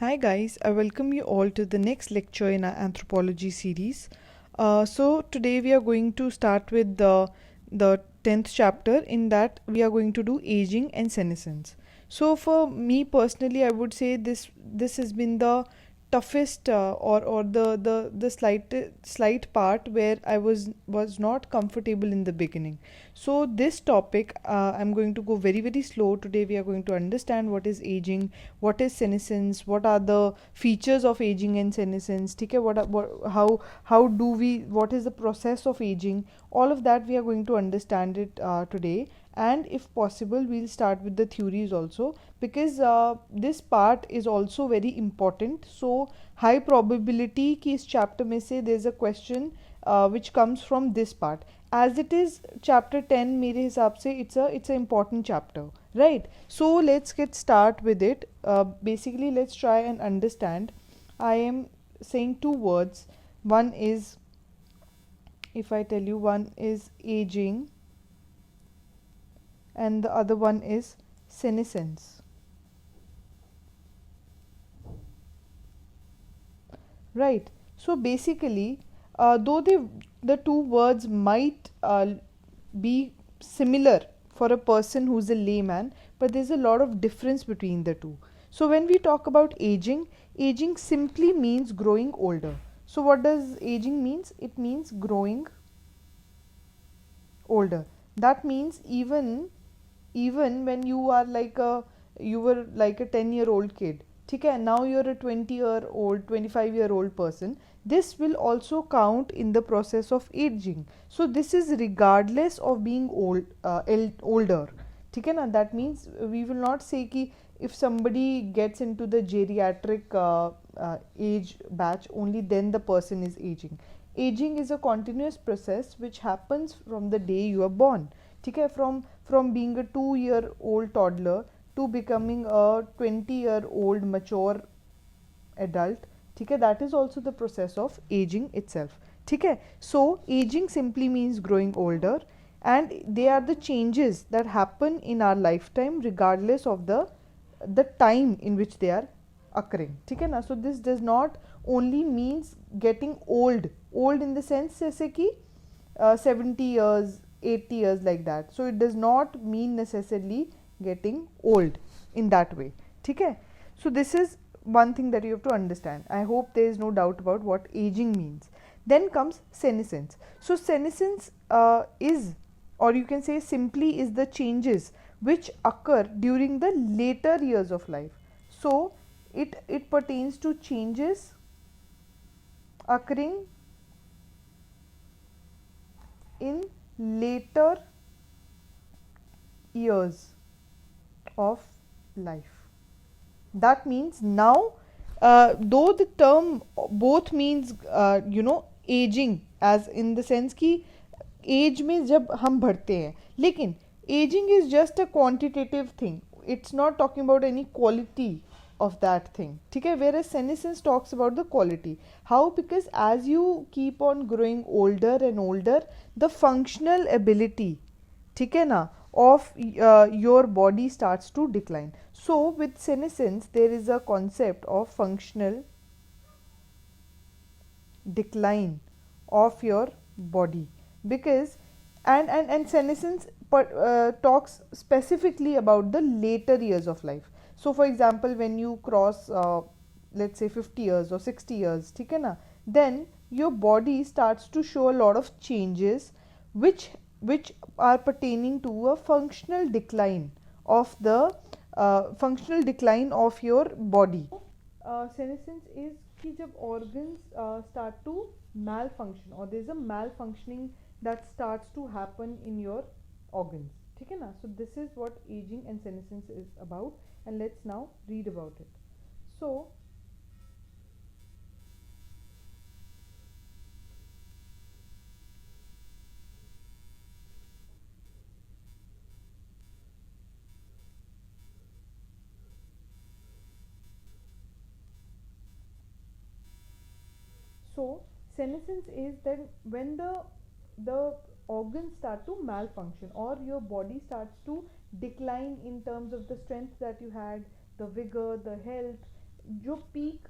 Hi guys, I welcome you all to the next lecture in our anthropology series. So today we are going to start with the 10th chapter. In that we are going to do aging and senescence. So for me personally, I would say this has been the toughest or the slight part where I was not comfortable in the beginning. So this topic, I'm going to go very slow. Today we are going to understand what is aging, what is senescence, what are the features of aging and senescence, ठीक है, how do we, what is the process of aging, all of that we are going to understand it today. And if possible we'll start with the theories also, because this part is also very important. So high probability कि इस chapter में से there's a question which comes from this part. As it is chapter 10, मेरे हिसाब से it's a important chapter, right? So let's get start with it. Basically let's try and understand. I am saying two words. One is, if I tell you, one is aging and the other one is senescence, right? So basically, though the two words might be similar for a person who's a layman, but there's a lot of difference between the two. So when we talk about aging, aging simply means growing older. So what does aging means? It means growing older. That means even when you were like a 10-year-old kid, ठीक है, now you're a 20-year-old 25-year-old person, this will also count in the process of aging. So this is regardless of being older, ठीक है ना. That means we will not say कि if somebody gets into the geriatric age batch, only then the person is aging. Aging is a continuous process which happens from the day you are born, ठीक है, from being a 2-year old toddler to becoming a 20-year old mature adult, ठीक है. That is also the process of aging itself, ठीक है. So aging simply means growing older, and they are the changes that happen in our lifetime regardless of the time in which they are occurring, ठीक है ना. So this does not only means getting old in the sense जैसे कि 70 years, 80 years, like that. So it does not mean necessarily getting old in that way, ठीक है. So this is one thing that you have to understand. I hope there is no doubt about what aging means. Then comes senescence. So senescence is, or you can say simply, is the changes which occur during the later years of life. So it pertains to changes occurring in later years of life. That means now, though the term both means aging, as in the sense कि as में जब हम बढ़ते हैं, लेकिन ageing is just a quantitative thing. It's not talking about any quality of that thing, ठीक है. Whereas senescence talks about the quality. How? Because as you keep on growing older and older, the functional ability, ठीक है ना, of your body starts to decline. So with senescence there is a concept of functional decline of your body, because and senescence talks specifically about the later years of life. So for example, when you cross let's say 50 years or 60 years, ठीक है ना, then your body starts to show a lot of changes which which are pertaining to a functional decline of the functional decline of your body. Senescence is कि जब organs start to malfunction, or there is a malfunctioning that starts to happen in your organs, ठीक है ना. So this is what aging and senescence is about, and let's now read about it. So So senescence is then when the organs start to malfunction, or your body starts to decline in terms of the strength that you had, the vigor, the health. जो peak,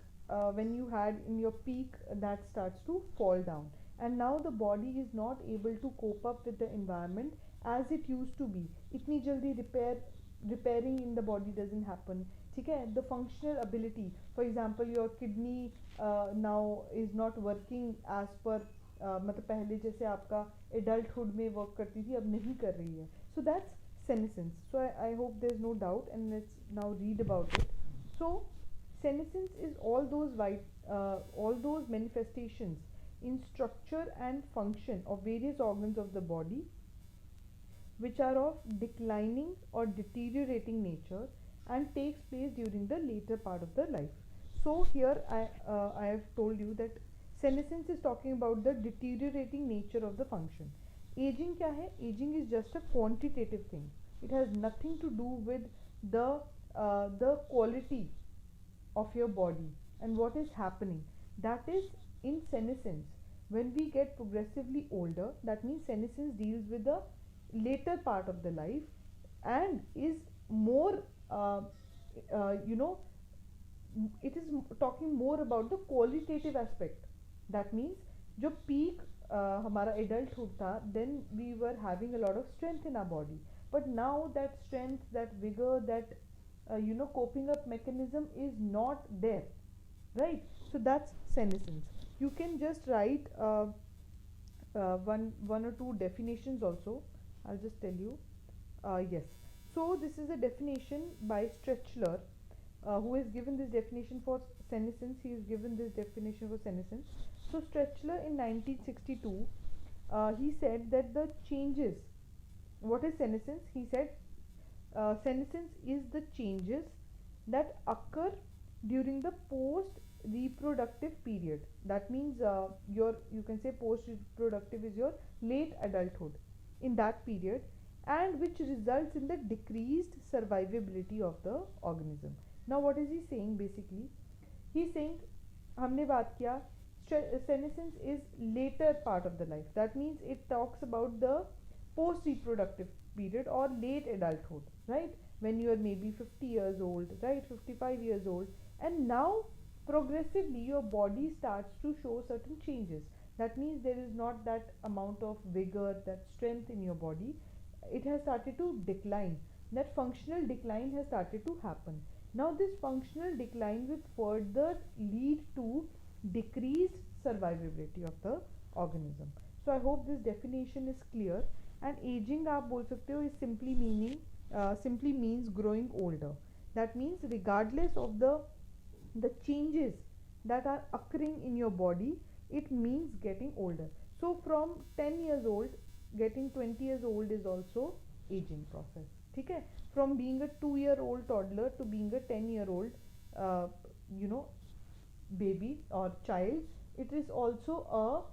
when you had in your peak, that starts to fall down, and now the body is not able to cope up with the environment as it used to be. इतनी जल्दी repairing in the body doesn't happen. ठीक है, the functional ability, for example your kidney now is not working as per मतलब पहले जैसे आपका adulthood में work करती थी अब नहीं कर रही है. So that's senescence. So I hope there's no doubt, and let's now read about it. So senescence is all those manifestations in structure and function of various organs of the body which are of declining or deteriorating nature and takes place during the later part of the life. So here I have told you that senescence is talking about the deteriorating nature of the function. Aging क्या है? Aging is just a quantitative thing. It has nothing to do with the quality of your body and what is happening. That is in senescence. When we get progressively older, that means senescence deals with the later part of the life and is more you know, it is talking more about the qualitative aspect. That means जो peak हमारा adulthood था, then we were having a lot of strength in our body, but now that strength, that vigor, that coping up mechanism is not there, right? So that's senescence. You can just write one or two definitions also. I'll just tell you. Yes. So this is a definition by Stretchler, who has given this definition for senescence. He has given this definition for senescence. So Stretchler in 1962, he said that the changes. What is senescence? He said senescence is the changes that occur during the post reproductive period. That means your, you can say post reproductive is your late adulthood, in that period, and which results in the decreased survivability of the organism. Now what is he saying basically? He is saying हमने बात किया senescence is later part of the life. That means it talks about the post reproductive period or late adulthood, right? When you are maybe 50 years old, right? 55 years old, and now progressively your body starts to show certain changes. That means there is not that amount of vigor, that strength in your body. It has started to decline. That functional decline has started to happen. Now this functional decline will further lead to decreased survivability of the organism. So I hope this definition is clear. And aging आप बोल सकते हो is simply meaning simply means growing older. That means regardless of the changes that are occurring in your body, it means getting older. So from 10 years old, getting 20 years old is also aging process. ठीक है? From being a 2-year-old toddler to being a 10-year-old you know, baby or child, it is also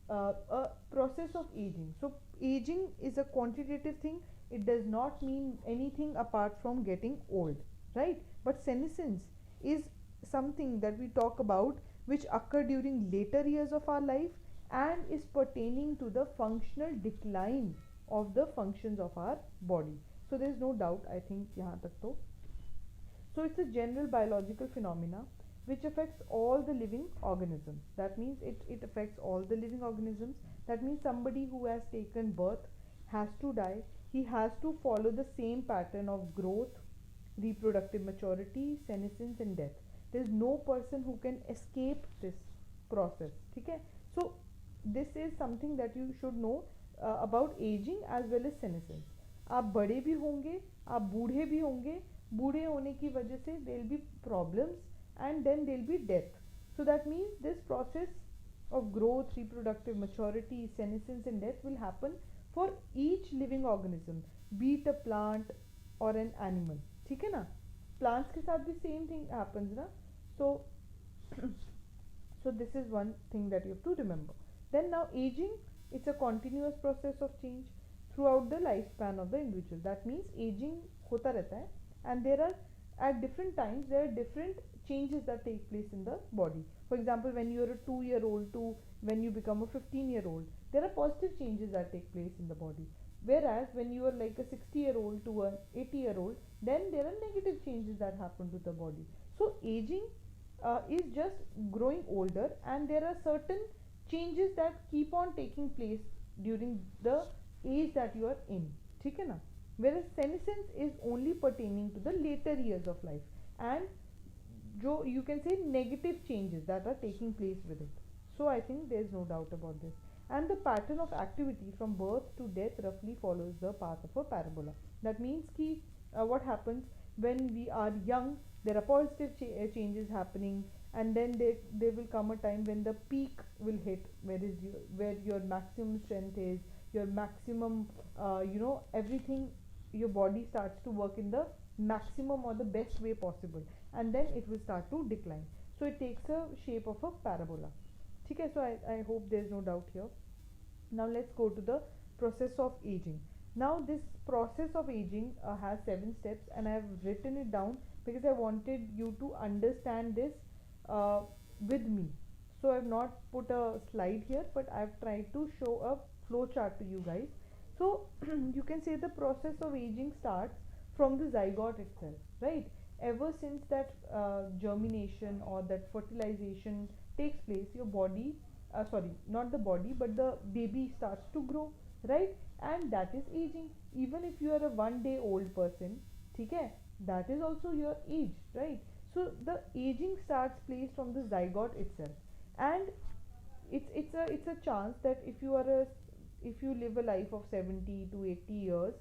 a process of aging. So aging is a quantitative thing. It does not mean anything apart from getting old, right? But senescence is something that we talk about which occur during later years of our life and is pertaining to the functional decline of the functions of our body. So there is no doubt, I think यहाँ तक तो. So it's a general biological phenomena which affects all the living organisms. That means it affects all the living organisms. That means somebody who has taken birth has to die. He has to follow the same pattern of growth, reproductive maturity, senescence and death. There is no person who can escape this process. Okay? So this is something that you should know about aging as well as senescence. आप बड़े भी होंगे, आप बूढ़े भी होंगे, बूढ़े होने की वजह से there will be problems and then there will be death. So that means this process of growth, reproductive maturity, senescence and death will happen for each living organism, be it a plant or an animal. ठीक है ना? Plants के साथ भी same thing happens ना? So so this is one thing that you have to remember. Then now aging, it's a continuous process of change throughout the lifespan of the individual. That means aging होता रहता है, and there are at different times there are different changes that take place in the body. For example, when you are a 2-year-old to when you become a 15-year-old, there are positive changes that take place in the body. Whereas when you are like a 60-year-old to an 80-year-old, then there are negative changes that happen to the body. So aging is just growing older, and there are certain changes that keep on taking place during the age that you are in. ठीक है ना? Whereas senescence is only pertaining to the later years of life, and you can say negative changes that are taking place with it. So I think there is no doubt about this. And the pattern of activity from birth to death roughly follows the path of a parabola. That means ki what happens when we are young, there are positive changes happening, and then there will come a time when the peak will hit, where your maximum strength is, your maximum, everything, your body starts to work in the maximum or the best way possible, and then it will start to decline. So it takes a shape of a parabola. Okay, so I hope there is no doubt here. Now let's go to the process of aging. Now this process of aging has 7 steps, and I have written it down because I wanted you to understand this uh, with me. So I have not put a slide here, but I have tried to show a flow chart to you guys. So you can say the process of aging starts from the zygote itself, right? Ever since that germination or that fertilization takes place, your body, sorry, not the body, but the baby starts to grow, right? And that is aging. Even if you are a 1 day old person, okay, that is also your age, right? So the aging starts place from the zygote itself, and it's a chance that if you live a life of 70 to 80 years,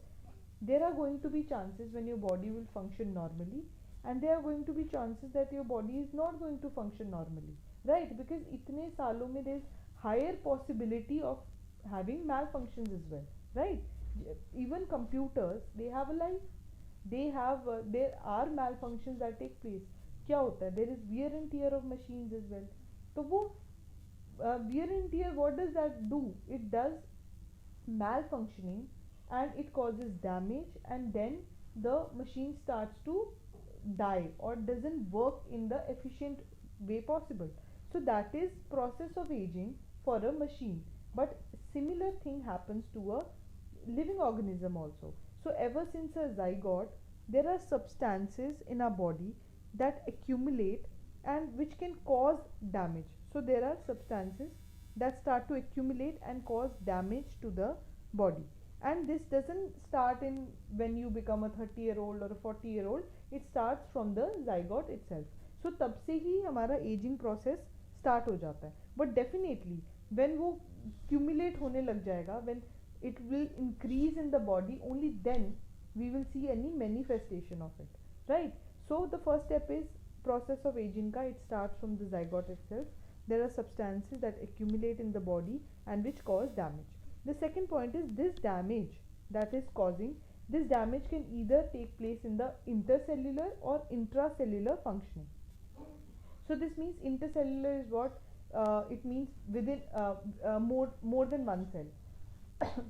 there are going to be chances when your body will function normally, and there are going to be chances that your body is not going to function normally, right? Because itne saalon mein there is higher possibility of having malfunctions as well, right? Even computers, they have a life, there are malfunctions that take place. क्या होता है, there is wear and tear of machines as well. तो वो wear and tear, what does that do? It does malfunctioning, and it causes damage, and then the machine starts to die or doesn't work in the efficient way possible. So that is process of aging for a machine. But similar thing happens to a living organism also. So ever since a zygote, there are substances in our body that accumulate and which can cause damage. So there are substances that start to accumulate and cause damage to the body. And this doesn't start in when you become a 30-year-old or a 40-year-old. It starts from the zygote itself. So तब से ही हमारा aging process start हो जाता है. But definitely when वो accumulate होने लग जाएगा, when it will increase in the body, only then we will see any manifestation of it, right? So the first step is process of aging ka, it starts from the zygote itself. There are substances that accumulate in the body and which cause damage. The second point is this damage that is causing, this damage can either take place in the intercellular or intracellular functioning. So this means intercellular is what it means within more than one cell.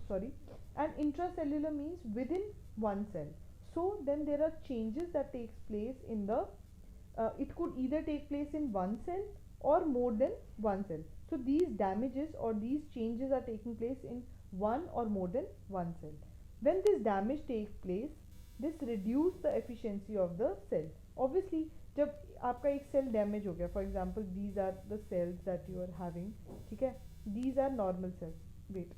Sorry. And intracellular means within one cell. So then there are changes that takes place in the it could either take place in one cell or more than one cell. So these damages or these changes are taking place in one or more than one cell. When this damage takes place, this reduce the efficiency of the cell. Obviously जब आपका एक cell damage हो गया, for example these are the cells that you are having, ठीक है, these are normal cells. Wait,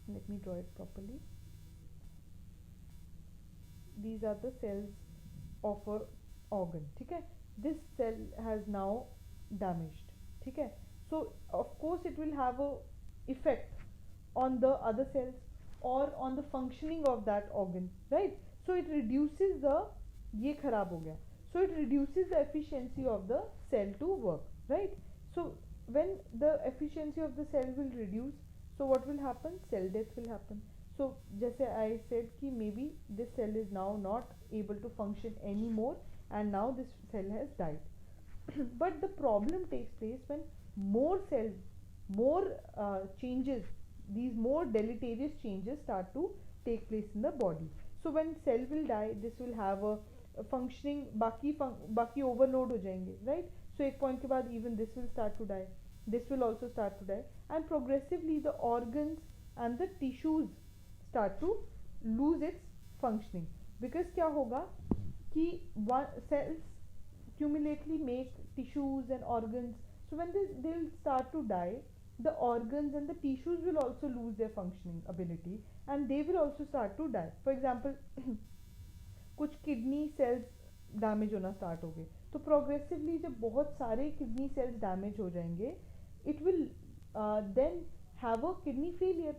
let me draw it properly. These are the cells of a organ, ठीक है. This cell has now damaged, ठीक है. So of course it will have a effect on the other cells or on the functioning of that organ, right? So it reduces the, ये खराब हो गया, so it reduces the efficiency of the cell to work, right? So when the efficiency of the cell will reduce, so what will happen? Cell death will happen. So जैसे I said कि maybe this cell is now not able to function anymore, and now this cell has died. But the problem takes place when more cells, more changes, these more deleterious changes start to take place in the body. So when cell will die, this will have a functioning, बाकी overload हो जाएंगे, right? So एक point के बाद even this will start to die, this will also start to die, and progressively the organs and the tissues start to lose its functioning. Because क्या होगा कि cells cumulatively make tissues and organs. So when they'll start to die, the organs and the tissues will also lose their functioning ability, and they will also start to die. For example, कुछ kidney cells damage होना start हो गए, तो progressively जब बहुत सारे kidney sales damage हो जाएंगे, it will then have a kidney failure.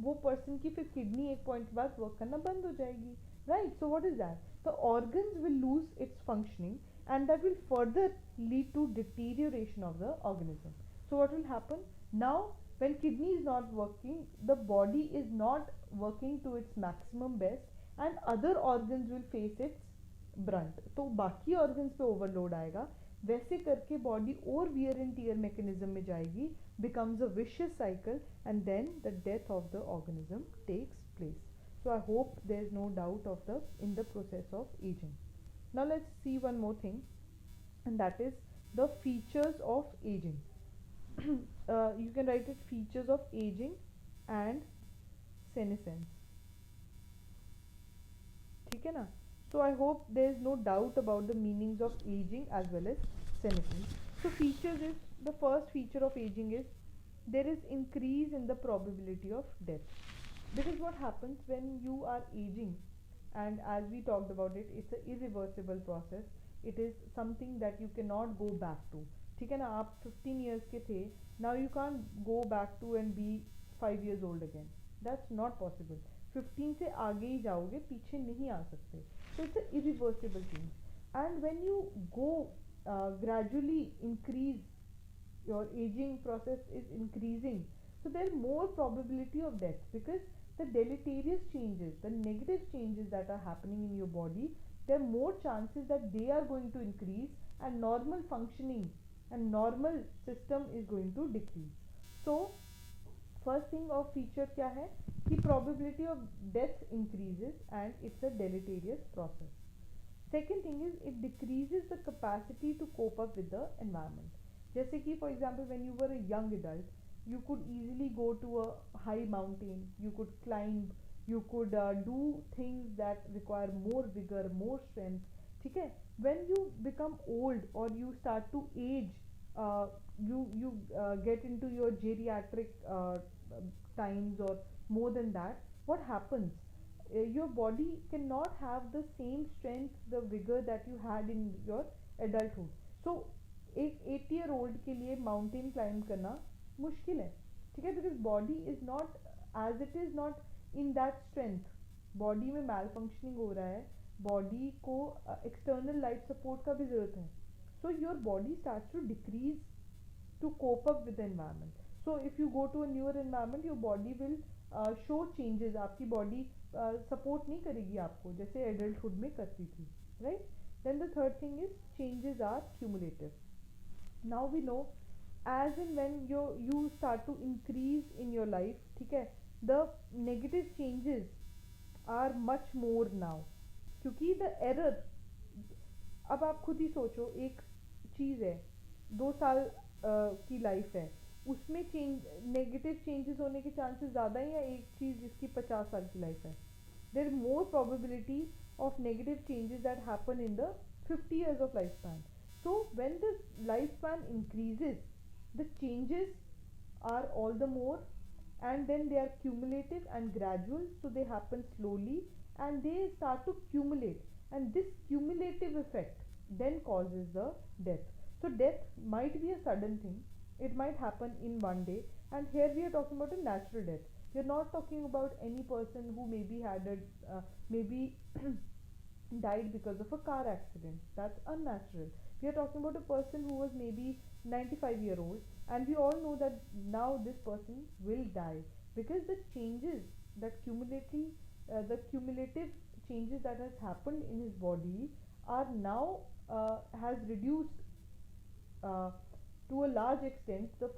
वो पर्सन की फिर किडनी एक पॉइंट के बाद वर्क करना बंद हो जाएगी, right. So what is that, the organs will lose its functioning, and that will further lead to deterioration of the organism. So what will happen now, when kidney is not working, the body is not working to its maximum best, and other organs will face its brunt. तो बाकी organs पे overload आएगा, वैसे करके body और wear and tear mechanism में जाएगी, becomes a vicious cycle, and then the death of the organism takes place. So I hope there is no doubt of the in the process of aging. Now let's see one more thing, and that is the features of aging. You can write it features of aging and senescence. ठीक है ना? So I hope there is no doubt about the meanings of aging as well as senescence. So features is, the first feature of aging is there is increase in the probability of death. Because what happens when you are aging, and as we talked about it, it's an irreversible process. It is something that you cannot go back to. ठीक है ना? आप 15 years के थे, now you can't go back to and be 5 years old again. That's not possible. 15 से आगे ही जाओगे, पीछे नहीं आ सकते. So it's an irreversible change. And when you go gradually increase, your aging process is increasing, so there is more probability of death, because the deleterious changes, the negative changes that are happening in your body, there are more chances that they are going to increase, and normal functioning and normal system is going to decrease. So first thing of feature क्या है कि probability of death increases and it's a deleterious process. Second thing is it decreases the capacity to cope up with the environment. जैसे कि for example when you were a young adult, you could easily go to a high mountain, you could climb, you could do things that require more vigor, more strength. ठीक है? When you become old or you start to age, you get into your geriatric times or more than that, what happens? Your body cannot have the same strength, the vigor that you had in your adulthood. So एक 80-year-old के लिए mountain climb करना मुश्किल है, ठीक है, because body is not as it is not in that strength. Body में मैल functioning हो रहा है, बॉडी को एक्सटर्नल लाइफ सपोर्ट का भी ज़रूरत है. So your body starts to decrease to cope up with the environment. So if you go to a newer environment, your body will show changes. आपकी body support नहीं करेगी आपको जैसे adulthood में करती थी, right? Then the third thing is changes are cumulative. Now we know, as and when you start to increase in your life, ठीक है, the negative changes are much more now. क्योंकि the error, अब आप खुद ही सोचो, एक चीज़ है 2 साल की लाइफ है, उसमें चेंज नेगेटिव चेंजेस होने के चांसेस ज़्यादा है या एक चीज़ जिसकी 50 साल की लाइफ है? There more probability of negative changes that happen in the 50 years of lifespan. So when the lifespan increases, the changes are all the more, and then they are cumulative and gradual, so they happen slowly and they start to accumulate, and this cumulative effect then causes the death. So death might be a sudden thing, it might happen in one day, and here we are talking about a natural death. We are not talking about any person who maybe had a maybe died because of a car accident. That's unnatural. We are talking about a person who was maybe 95-year-old, and we all know that now this person will die, because the changes that the cumulative changes that has happened in his body are now has reduced uh, to a large extent the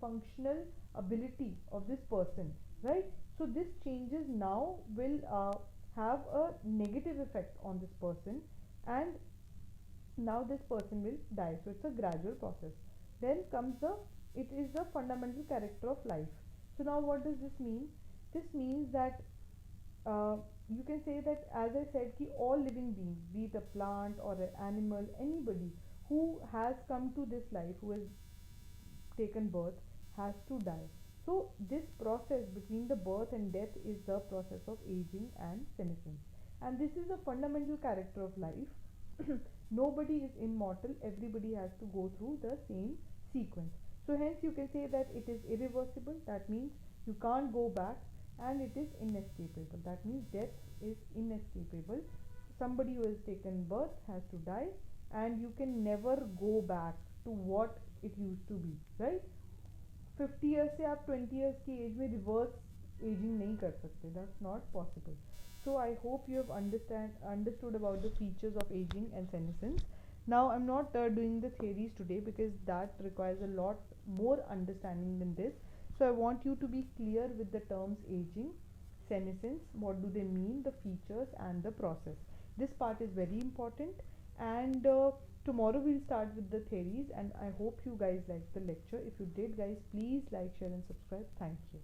functional ability of this person, right? So this changes now will have a negative effect on this person, and now this person will die. So it's a gradual process. Then comes the, it is the fundamental character of life. So now what does this mean? This means that you can say that, as I said, ki all living beings, be it a plant or an animal, anybody who has come to this life, who has taken birth, has to die. So this process between the birth and death is the process of aging and senescence, and this is a fundamental character of life. Nobody is immortal, everybody has to go through the same sequence. So hence you can say that it is irreversible, that means you can't go back, and it is inescapable, that means death is inescapable. Somebody who has taken birth has to die, and you can never go back to what it used to be, right? 50 years से आप 20 years की as में reverse ageing नहीं कर सकते, that's not possible. So I hope you have understood about the features of aging and senescence. Now I'm not doing the theories today because that requires a lot more understanding than this. So I want you to be clear with the terms aging, senescence, what do they mean, the features and the process. This part is very important, and tomorrow we'll start with the theories, and I hope you guys liked the lecture. If you did, guys, please like, share and subscribe. Thank you.